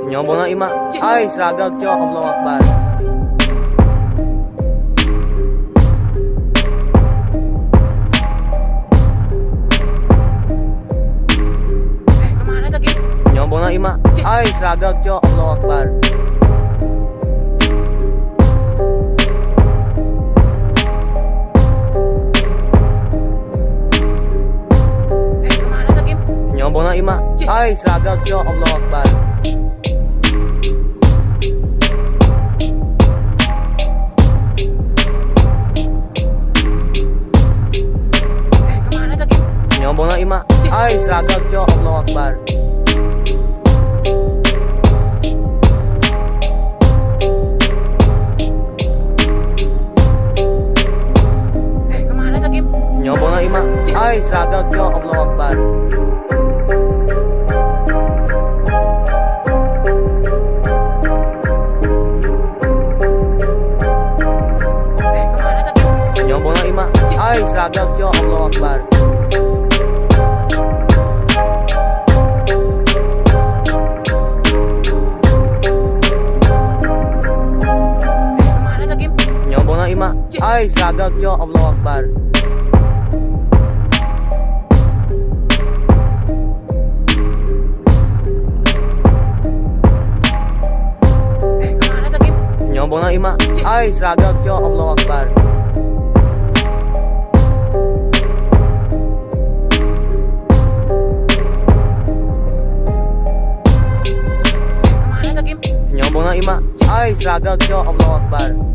Nyombong ima, ay seragak co, Allah Akbar. Kemana tuh Kim? Nyombong ima, ay seragak co, Allah Akbar. Kemana tuh Kim? Nyombong ima, ay seragak co, Allah Akbar. Kemana tuh Kim? Nyombong ima, ay seragak co, Allah Akbar. Kemana tuh Kim? Nyombong ima, ay seragak co, Allah Akbar. Kemana tuh Kim? Nyombong ima, ay seragak co, Allah Akbar. Kemana tuh Kim? Nyombong ima, ay seragak co, Allah Akbar. Kemana tuh Kim? Nyombong ima, ay seragak co, Allah Akbar. Kemana tuh Kim? Nyombong ima, ay seragak co, Allah Akbar.